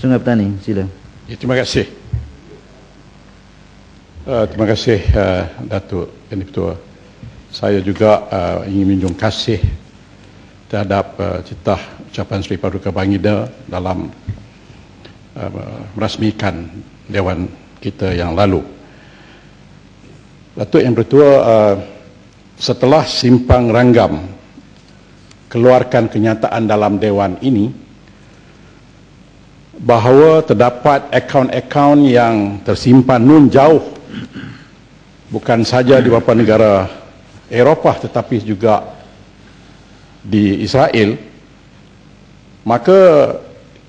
Sungai Petani, sila. Ya, terima kasih. Terima kasih Datuk Yang Di-Pertua. Saya juga ingin menjunjung kasih terhadap citah ucapan Seri Paduka Baginda dalam merasmikan Dewan kita yang lalu. Datuk Yang Di-Pertua, setelah Simpang Ranggam keluarkan kenyataan dalam Dewan ini bahawa terdapat akaun-akaun yang tersimpan nun jauh, bukan saja di beberapa negara Eropah tetapi juga di Israel, maka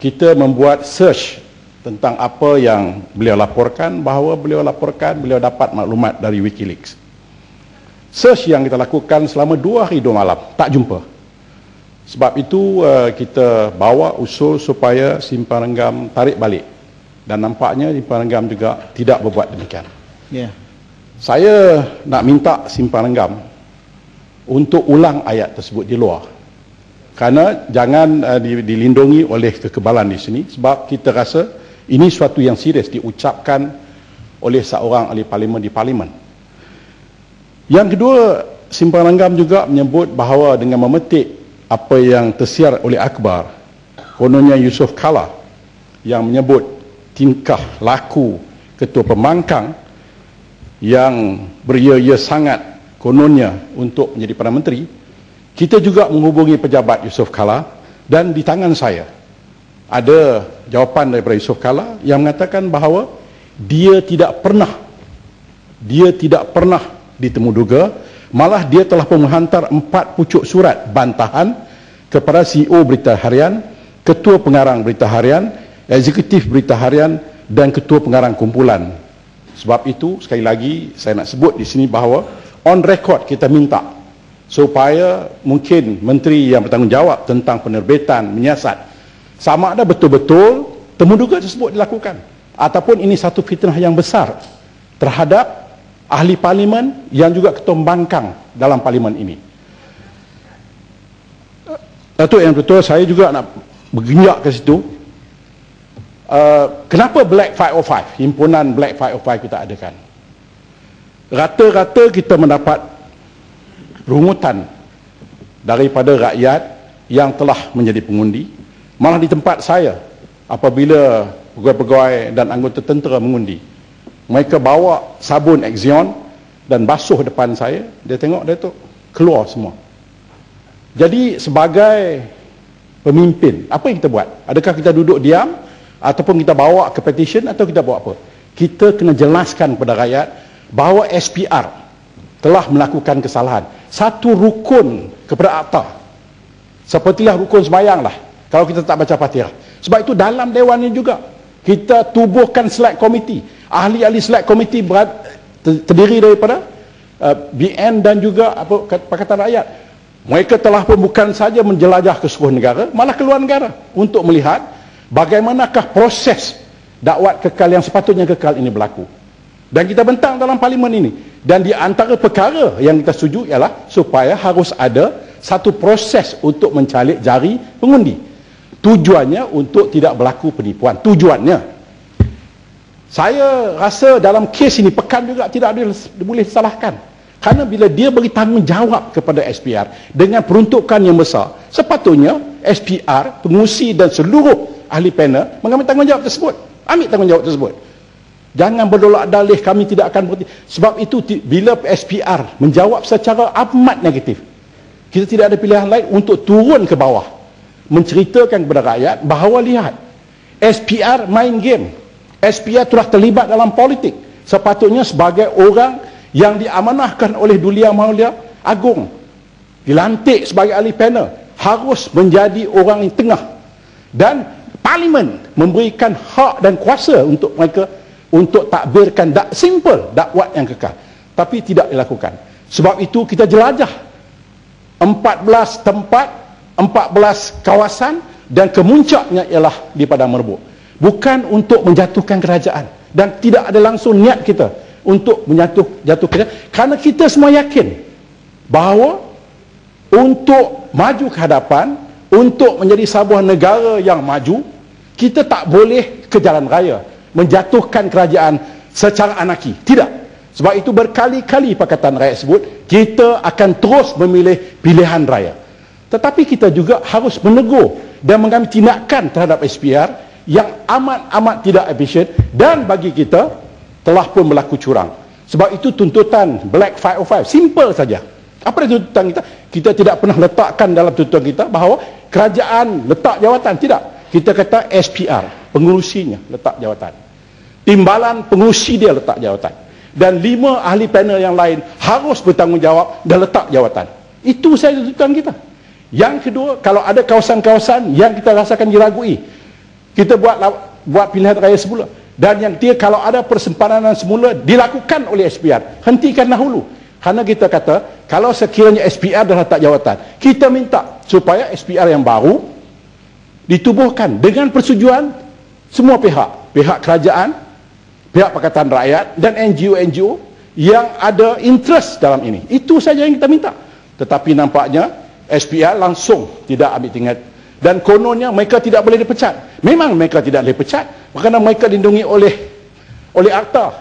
kita membuat search tentang apa yang beliau laporkan, bahawa beliau dapat maklumat dari Wikileaks. Search yang kita lakukan selama 2 hari 2 malam, tak jumpa. Sebab itu kita bawa usul supaya Simpang Ranggam tarik balik, dan nampaknya Simpang Ranggam juga tidak berbuat demikian. Saya nak minta Simpang Ranggam untuk ulang ayat tersebut di luar, kerana jangan dilindungi oleh kekebalan di sini, sebab kita rasa ini suatu yang serius diucapkan oleh seorang ahli parlimen di parlimen. Yang kedua, Simpang Ranggam juga menyebut bahawa dengan memetik apa yang tersiar oleh akhbar, kononnya Yusuf Kala yang menyebut tingkah laku Ketua Pembangkang yang beria-ia sangat kononnya untuk menjadi Perdana Menteri. Kita juga menghubungi pejabat Yusuf Kala, dan di tangan saya ada jawapan daripada Yusuf Kala yang mengatakan bahawa dia tidak pernah ditemuduga, malah dia telah pun menghantar 4 pucuk surat bantahan kepada CEO Berita Harian, Ketua Pengarang Berita Harian, Eksekutif Berita Harian dan Ketua Pengarang Kumpulan. Sebab itu sekali lagi saya nak sebut di sini bahawa on record kita minta supaya mungkin menteri yang bertanggungjawab tentang penerbitan menyiasat, sama ada betul-betul temuduga tersebut dilakukan ataupun ini satu fitnah yang besar terhadap ahli parlimen yang juga ketua pembangkang dalam parlimen ini. Datuk Yang Di-Pertua, saya juga nak bergenyak ke situ. Kenapa Black 505, himpunan Black 505 kita adakan? Rata-rata kita mendapat rungutan daripada rakyat yang telah menjadi pengundi. Malah di tempat saya, apabila pegawai-pegawai dan anggota tentera mengundi, mereka bawa sabun Exion dan basuh depan saya, dia tengok dia tu keluar semua. Jadi sebagai pemimpin, apa yang kita buat? Adakah kita duduk diam ataupun kita bawa ke petition atau kita buat apa? Kita kena jelaskan kepada rakyat bahawa SPR telah melakukan kesalahan. Satu rukun kepada akta, sepertilah rukun sembahyang lah kalau kita tak baca Fatihah. Sebab itu dalam dewan ini juga kita tubuhkan select committee. Ahli-ahli select committee terdiri daripada BN dan juga Pakatan Rakyat. Mereka telah pun bukan saja menjelajah ke seluruh negara, malah keluar negara untuk melihat bagaimanakah proses dakwat kekal yang sepatutnya kekal ini berlaku. Dan kita bentang dalam parlimen ini. Dan di antara perkara yang kita setuju ialah supaya harus ada satu proses untuk mencalik jari pengundi. Tujuannya untuk tidak berlaku penipuan. Tujuannya. Saya rasa dalam kes ini Pekan juga tidak boleh disalahkan. Kerana bila dia beri tanggungjawab kepada SPR dengan peruntukan yang besar, sepatutnya SPR, pengurusi dan seluruh ahli panel mengambil tanggungjawab tersebut. Ambil tanggungjawab tersebut. Jangan berdolak dalih kami tidak akan berhenti. Sebab itu bila SPR menjawab secara amat negatif, kita tidak ada pilihan lain untuk turun ke bawah, menceritakan kepada rakyat bahawa lihat, SPR main game. SPR telah terlibat dalam politik. Sepatutnya sebagai orang yang diamanahkan oleh Dulia Maulia Agung, dilantik sebagai ahli panel, harus menjadi orang yang tengah. Dan parlimen memberikan hak dan kuasa untuk mereka untuk takbirkan simple dakwat yang kekal. Tapi tidak dilakukan. Sebab itu kita jelajah 14 tempat, 14 kawasan, dan kemuncaknya ialah di Padang Merbuk. Bukan untuk menjatuhkan kerajaan, dan tidak ada langsung niat kita untuk jatuhkan, kerana kita semua yakin bahawa untuk maju ke hadapan, untuk menjadi sebuah negara yang maju, Kita tak boleh ke jalan raya menjatuhkan kerajaan secara anarki. Tidak. Sebab itu berkali-kali Pakatan Rakyat sebut, kita akan terus memilih pilihan raya. Tetapi kita juga harus menegur dan mengambil tindakan terhadap SPR yang amat-amat tidak efisien dan bagi kita telah pun berlaku curang. Sebab itu tuntutan Black 505 simple saja. Apa tuntutan kita? Kita tidak pernah letakkan dalam tuntutan kita bahawa kerajaan letak jawatan. Tidak. Kita kata SPR, pengurusinya letak jawatan. Timbalan pengurusi dia letak jawatan. Dan 5 ahli panel yang lain harus bertanggungjawab dan letak jawatan. Itu saja tuntutan kita. Yang kedua, kalau ada kawasan-kawasan yang kita rasakan diragui, kita buat pilihan raya semula. Dan yang ketiga, kalau ada persempadan semula dilakukan oleh SPR, hentikan dahulu. Kerana kita kata, kalau sekiranya SPR dah letak jawatan, kita minta supaya SPR yang baru ditubuhkan dengan persetujuan semua pihak. Pihak kerajaan, pihak Pakatan Rakyat dan NGO-NGO yang ada interest dalam ini. Itu saja yang kita minta. Tetapi nampaknya SPR langsung tidak ambil tingkat. Dan kononnya mereka tidak boleh dipecat. Memang mereka tidak boleh pecat kerana mereka dilindungi oleh akta.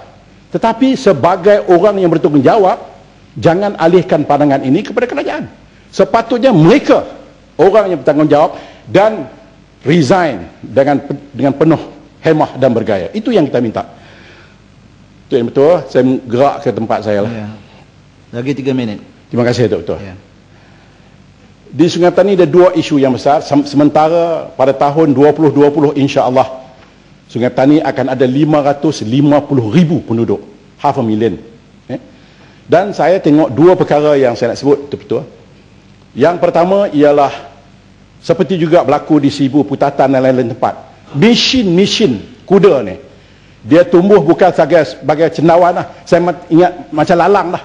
Tetapi sebagai orang yang bertanggungjawab, jangan alihkan pandangan ini kepada kerajaan. Sepatutnya mereka orang yang bertanggungjawab dan resign dengan penuh hemah dan bergaya. Itu yang kita minta. Itu yang betul. Saya gerak ke tempat saya lah. Ya. Lagi 3 minit. Terima kasih Dr. Betul. Ya. Di Sungai Petani ada 2 isu yang besar. Sementara pada tahun 2020 insya-Allah Sungai Petani akan ada 550,000 penduduk, 500,000. Dan saya tengok 2 perkara yang saya nak sebut betul-betul. Yang pertama ialah seperti juga berlaku di Sibu, Putatan dan lain-lain tempat. Mesin kuda ni dia tumbuh bukan sebagai cendawan lah. Saya ingat macam lalang lah.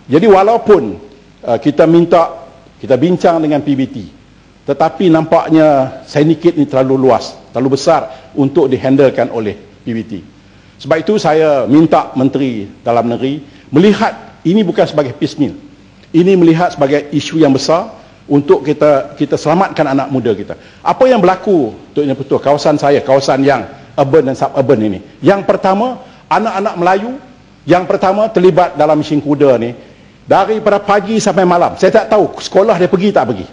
Jadi walaupun kita bincang dengan PBT, tetapi nampaknya syndicate ni terlalu luas, terlalu besar untuk dihandlekan oleh PBT. Sebab itu saya minta Menteri Dalam Negeri melihat ini bukan sebagai piecemeal. Ini melihat sebagai isu yang besar untuk kita selamatkan anak muda kita. Apa yang berlaku untuk ini betul kawasan saya, kawasan yang urban dan suburban ini. Yang pertama, anak-anak Melayu yang pertama terlibat dalam mesin kuda ni daripada pagi sampai malam. Saya tak tahu sekolah dia pergi tak pergi.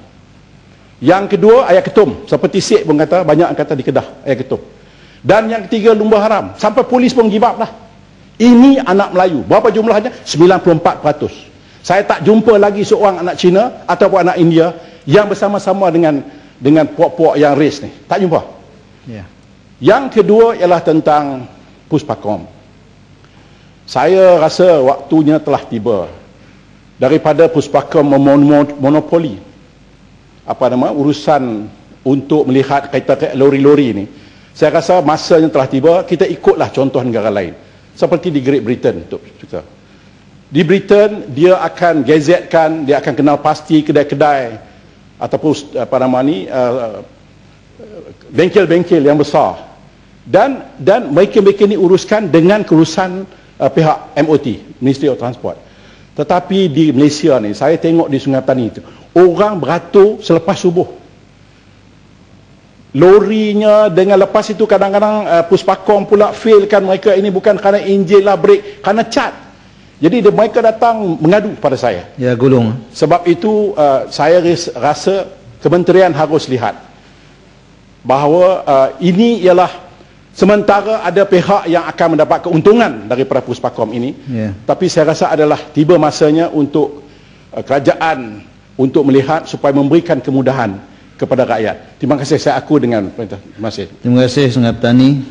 Yang kedua, ayat ketum. Seperti Syed pun kata, banyak yang kata di Kedah, ayat ketum. Dan yang ketiga, lumba haram. Sampai polis pun give up lah. Ini anak Melayu. Berapa jumlahnya? 94%. Saya tak jumpa lagi seorang anak Cina ataupun anak India yang bersama-sama dengan puak-puak yang race ni. Tak jumpa. Ya. Yang kedua ialah tentang Puspakom. Saya rasa waktunya telah tiba. Daripada Puspakom monopoli urusan untuk melihat kaitan lori-lori ini, saya rasa masanya telah tiba. Kita ikutlah contoh negara lain seperti di Great Britain. Di Britain dia akan gazetkan, dia akan kenal pasti kedai-kedai ataupun bengkel-bengkel yang besar, dan mereka ini uruskan dengan urusan pihak MOT, Ministry of Transport. Tetapi di Malaysia ni, saya tengok di Sungai Petani itu, orang beratur selepas subuh. Lorinya dengan lepas itu kadang-kadang Puspakom pula failkan mereka. Ini bukan kerana enjin lah, brake, kerana cat. Jadi mereka datang mengadu pada saya. Ya, gulung. Sebab itu saya rasa kementerian harus lihat bahawa ini ialah sementara ada pihak yang akan mendapat keuntungan daripada Puspakom ini. Yeah. Tapi saya rasa adalah tiba masanya untuk kerajaan untuk melihat supaya memberikan kemudahan kepada rakyat. Terima kasih, saya aku dengan perintah. Terima kasih. Terima kasih Sungai Petani.